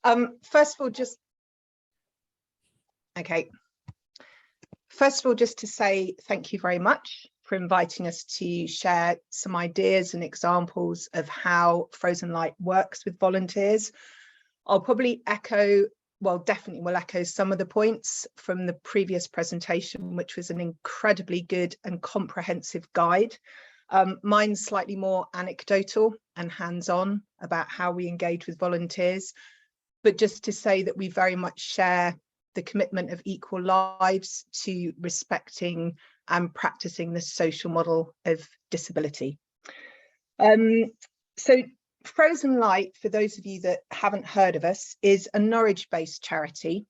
First of all, just to say thank you very much for inviting us to share some ideas and examples of how Frozen Light works with volunteers. I'll probably echo, well, definitely will echo some of the points from the previous presentation, which was an incredibly good and comprehensive guide. Mine's slightly more anecdotal and hands-on about how we engage with volunteers, but just to say that we very much share the commitment of equal lives to respecting and practicing the social model of disability. So Frozen Light, for those of you that haven't heard of us, is a Norwich-based charity.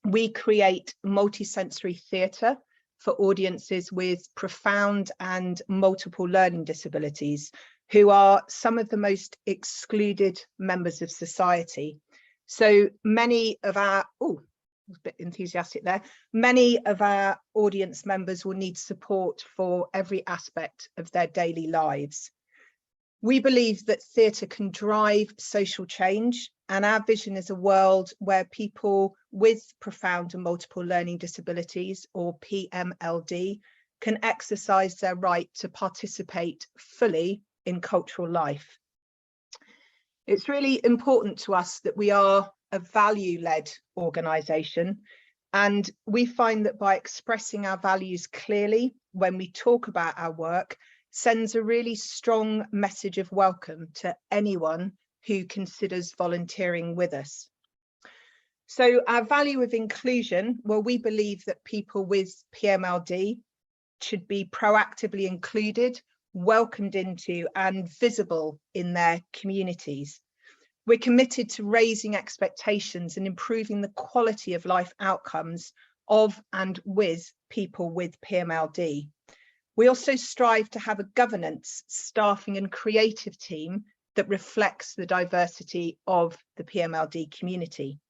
We create multisensory theatre for audiences with profound and multiple learning disabilities, who are some of the most excluded members of society. So many of our, oh, I was a bit enthusiastic there, many of our audience members will need support for every aspect of their daily lives. We believe that theatre can drive social change, and our vision is a world where people with profound and multiple learning disabilities, or PMLD, can exercise their right to participate fully in cultural life. It's really important to us that we are a value-led organisation, and we find that by expressing our values clearly when we talk about our work, sends a really strong message of welcome to anyone who considers volunteering with us. So our value of inclusion, well, we believe that people with PMLD should be proactively included, welcomed into and visible in their communities. We're committed to raising expectations and improving the quality of life outcomes of and with people with PMLD. We also strive to have a governance, staffing and creative team that reflects the diversity of the PMLD community.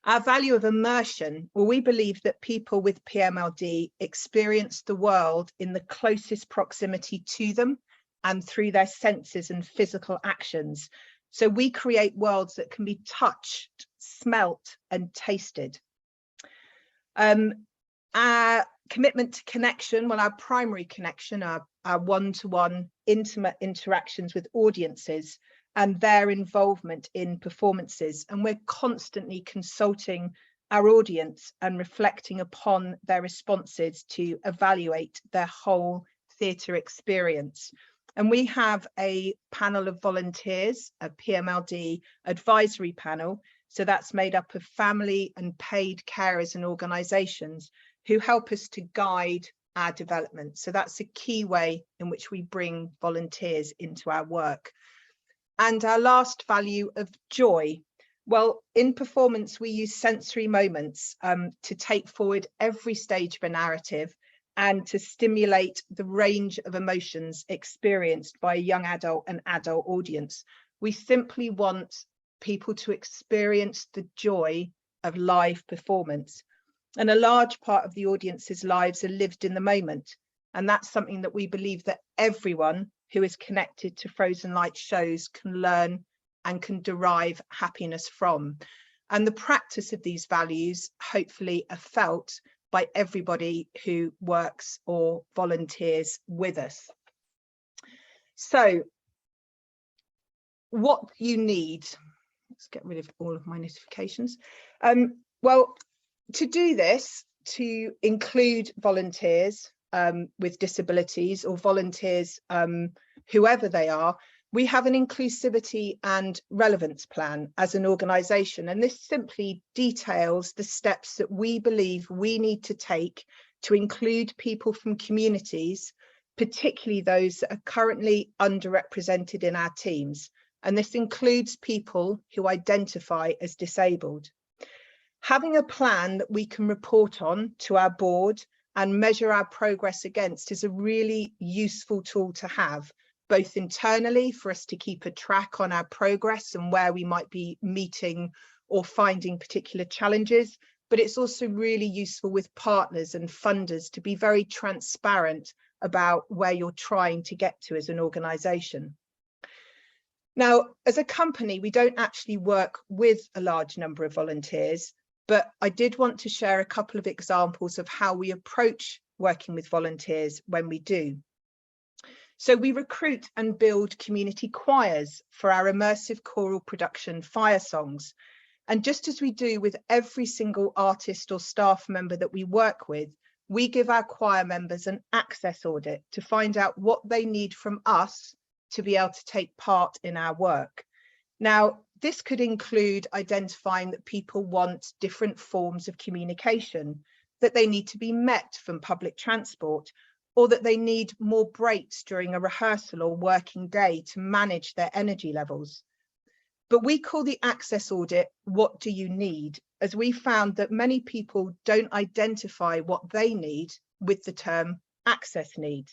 Our value of immersion, well, we believe that people with PMLD experience the world in the closest proximity to them and through their senses and physical actions. So we create worlds that can be touched, smelt and tasted. Our commitment to connection, well, our primary connection, our one-to-one intimate interactions with audiences and their involvement in performances. And we're constantly consulting our audience and reflecting upon their responses to evaluate their whole theatre experience. And we have a panel of volunteers, a PMLD advisory panel. So that's made up of family and paid carers and organisations who help us to guide our development. So that's a key way in which we bring volunteers into our work. And our last value of joy. Well, in performance, we use sensory moments to take forward every stage of a narrative and to stimulate the range of emotions experienced by a young adult and adult audience. We simply want people to experience the joy of live performance. And a large part of the audience's lives are lived in the moment. And that's something that we believe that everyone who is connected to Frozen Light shows can learn and can derive happiness from. And the practice of these values hopefully are felt by everybody who works or volunteers with us. So what you need, let's get rid of all of my notifications. Well, to do this, to include volunteers with disabilities or volunteers, whoever they are, we have an inclusivity and relevance plan as an organisation, and this simply details the steps that we believe we need to take to include people from communities, particularly those that are currently underrepresented in our teams, and this includes people who identify as disabled. Having a plan that we can report on to our board and measure our progress against is a really useful tool to have, both internally for us to keep a track on our progress and where we might be meeting or finding particular challenges, but it's also really useful with partners and funders to be very transparent about where you're trying to get to as an organisation. Now, as a company, we don't actually work with a large number of volunteers, but I did want to share a couple of examples of how we approach working with volunteers when we do. So we recruit and build community choirs for our immersive choral production Fire Songs. And just as we do with every single artist or staff member that we work with, we give our choir members an access audit to find out what they need from us to be able to take part in our work. Now, this could include identifying that people want different forms of communication, that they need to be met from public transport, or that they need more breaks during a rehearsal or working day to manage their energy levels. But we call the access audit, "What do you need?" as we found that many people don't identify what they need with the term access needs.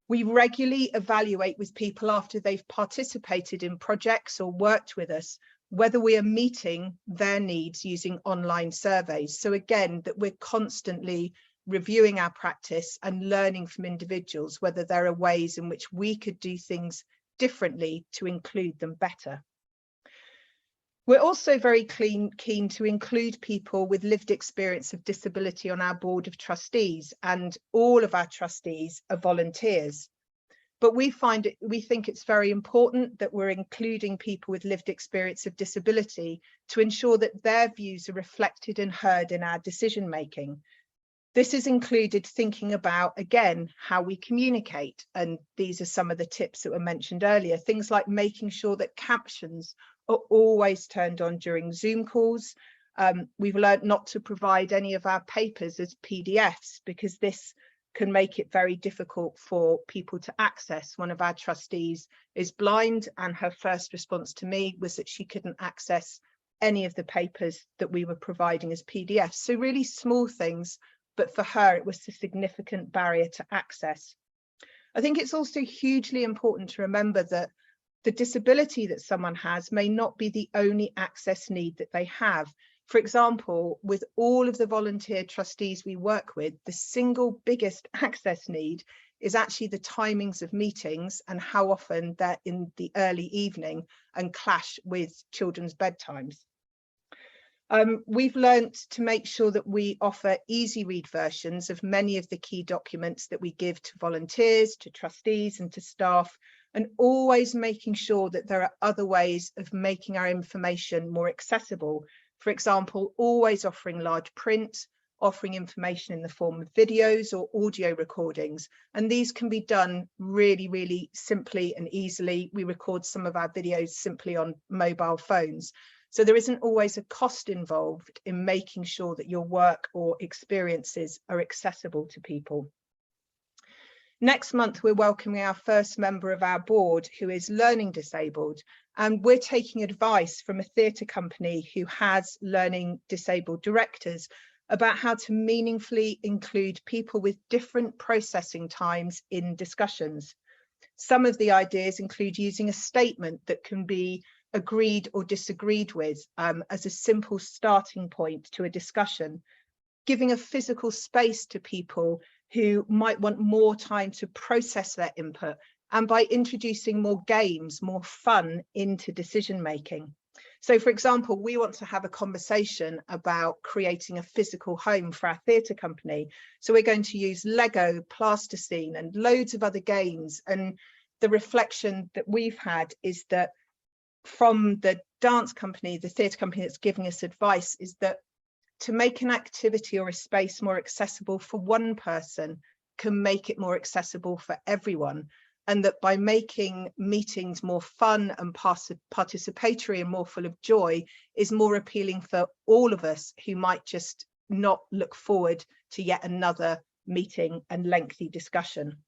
We regularly evaluate with people after they've participated in projects or worked with us, whether we are meeting their needs using online surveys. So again, that we're constantly reviewing our practice and learning from individuals, whether there are ways in which we could do things differently to include them better. We're also very keen to include people with lived experience of disability on our board of trustees, and all of our trustees are volunteers. But we think it's very important that we're including people with lived experience of disability to ensure that their views are reflected and heard in our decision making. This has included thinking about, again, how we communicate. And these are some of the tips that were mentioned earlier. Things like making sure that captions are always turned on during Zoom calls. We've learned not to provide any of our papers as PDFs because this can make it very difficult for people to access. One of our trustees is blind, and her first response to me was that she couldn't access any of the papers that we were providing as PDFs. So really small things, but for her, it was a significant barrier to access. I think it's also hugely important to remember that the disability that someone has may not be the only access need that they have. For example, with all of the volunteer trustees we work with, the single biggest access need is actually the timings of meetings and how often they're in the early evening and clash with children's bedtimes. We've learnt to make sure that we offer easy read versions of many of the key documents that we give to volunteers, to trustees and to staff, and always making sure that there are other ways of making our information more accessible. For example, always offering large print, offering information in the form of videos or audio recordings. And these can be done really, really simply and easily. We record some of our videos simply on mobile phones. So there isn't always a cost involved in making sure that your work or experiences are accessible to people. Next month, we're welcoming our first member of our board who is learning disabled, and we're taking advice from a theatre company who has learning disabled directors about how to meaningfully include people with different processing times in discussions. Some of the ideas include using a statement that can be agreed or disagreed with as a simple starting point to a discussion, giving a physical space to people who might want more time to process their input, and by introducing more games, more fun into decision making. So for example, we want to have a conversation about creating a physical home for our theatre company. So we're going to use Lego, plasticine and loads of other games. And the reflection that we've had is that from the dance company, the theatre company that's giving us advice, is that to make an activity or a space more accessible for one person can make it more accessible for everyone. And that by making meetings more fun and participatory and more full of joy is more appealing for all of us who might just not look forward to yet another meeting and lengthy discussion.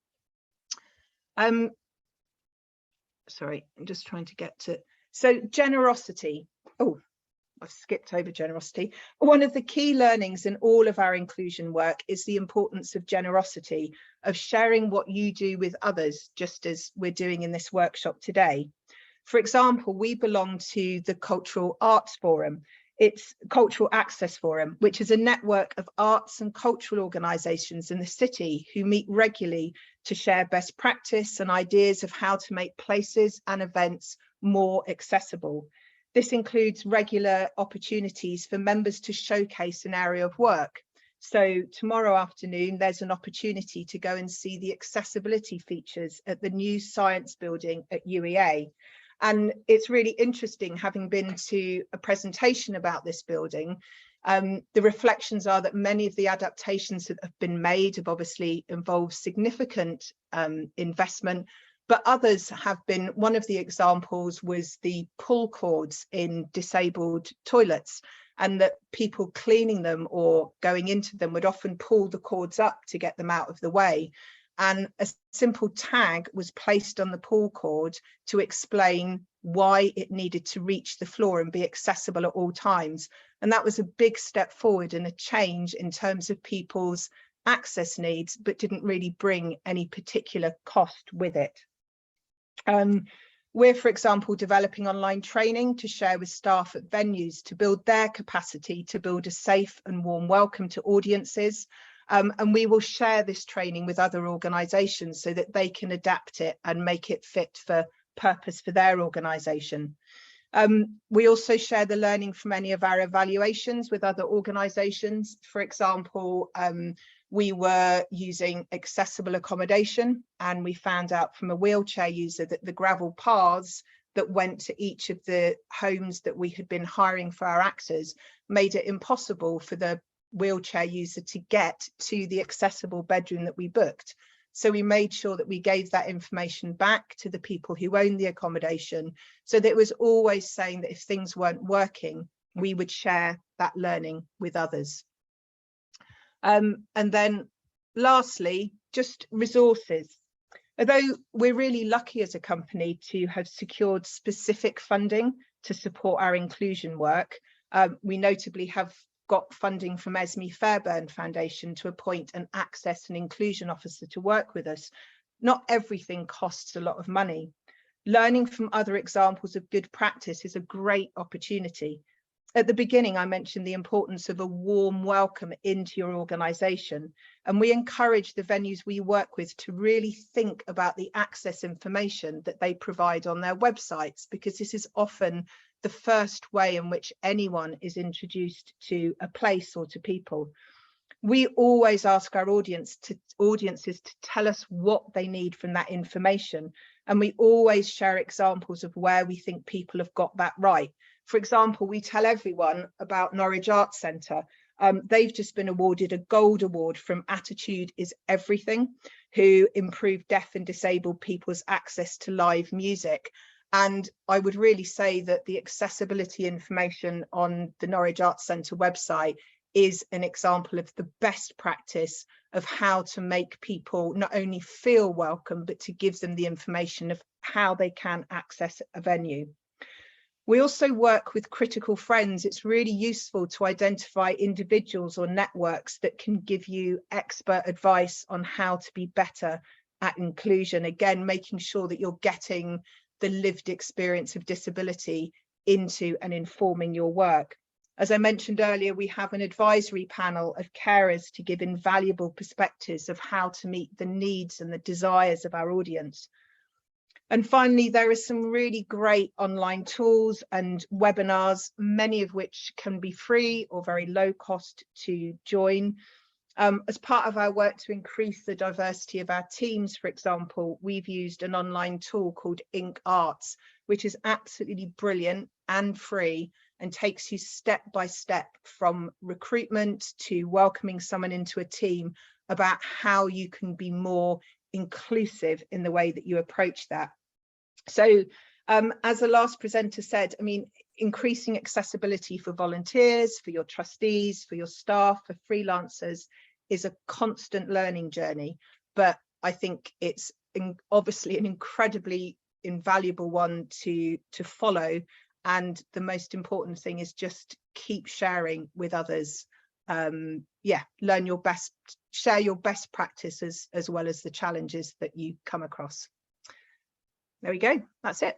Sorry, I'm just trying to get to, so generosity. Oh, I've skipped over generosity. One of the key learnings in all of our inclusion work is the importance of generosity, of sharing what you do with others, just as we're doing in this workshop today. For example, we belong to the Cultural Arts Forum. It's Cultural Access Forum, which is a network of arts and cultural organisations in the city who meet regularly to share best practice and ideas of how to make places and events more accessible. This includes regular opportunities for members to showcase an area of work. So tomorrow afternoon, there's an opportunity to go and see the accessibility features at the new science building at UEA. And it's really interesting, having been to a presentation about this building, the reflections are that many of the adaptations that have been made have obviously involved significant investment, but others have been, one of the examples was the pull cords in disabled toilets, and that people cleaning them or going into them would often pull the cords up to get them out of the way. And a simple tag was placed on the pull cord to explain why it needed to reach the floor and be accessible at all times. And that was a big step forward and a change in terms of people's access needs, but didn't really bring any particular cost with it. We're, for example, developing online training to share with staff at venues to build their capacity to build a safe and warm welcome to audiences. And we will share this training with other organisations so that they can adapt it and make it fit for purpose for their organisation. We also share the learning from any of our evaluations with other organisations. For example, we were using accessible accommodation, and we found out from a wheelchair user that the gravel paths that went to each of the homes that we had been hiring for our actors made it impossible for the wheelchair user to get to the accessible bedroom that we booked. So we made sure that we gave that information back to the people who own the accommodation, so that it was always saying that if things weren't working, we would share that learning with others. And then lastly, just resources. Although we're really lucky as a company to have secured specific funding to support our inclusion work, we notably have got funding from Esme Fairbairn Foundation to appoint an access and inclusion officer to work with us. Not everything costs a lot of money. Learning from other examples of good practice is a great opportunity. At the beginning, I mentioned the importance of a warm welcome into your organisation, and we encourage the venues we work with to really think about the access information that they provide on their websites, because this is often the first way in which anyone is introduced to a place or to people. We always ask our audiences to tell us what they need from that information, and we always share examples of where we think people have got that right. For example, we tell everyone about Norwich Arts Centre. They've just been awarded a gold award from Attitude is Everything, who improved deaf and disabled people's access to live music. And I would really say that the accessibility information on the Norwich Arts Centre website is an example of the best practice of how to make people not only feel welcome, but to give them the information of how they can access a venue. We also work with critical friends. It's really useful to identify individuals or networks that can give you expert advice on how to be better at inclusion. Again, making sure that you're getting the lived experience of disability into and informing your work. As I mentioned earlier, we have an advisory panel of carers to give invaluable perspectives of how to meet the needs and the desires of our audience. And finally, there are some really great online tools and webinars, many of which can be free or very low cost to join. As part of our work to increase the diversity of our teams, for example, we've used an online tool called Ink Arts, which is absolutely brilliant and free and takes you step by step from recruitment to welcoming someone into a team about how you can be more inclusive in the way that you approach that. So as the last presenter said, I mean, increasing accessibility for volunteers, for your trustees, for your staff, for freelancers is a constant learning journey, but I think it's obviously an incredibly invaluable one to follow. And the most important thing is just keep sharing with others. Yeah, learn your best, share your best practices as well as the challenges that you come across. There we go. That's it.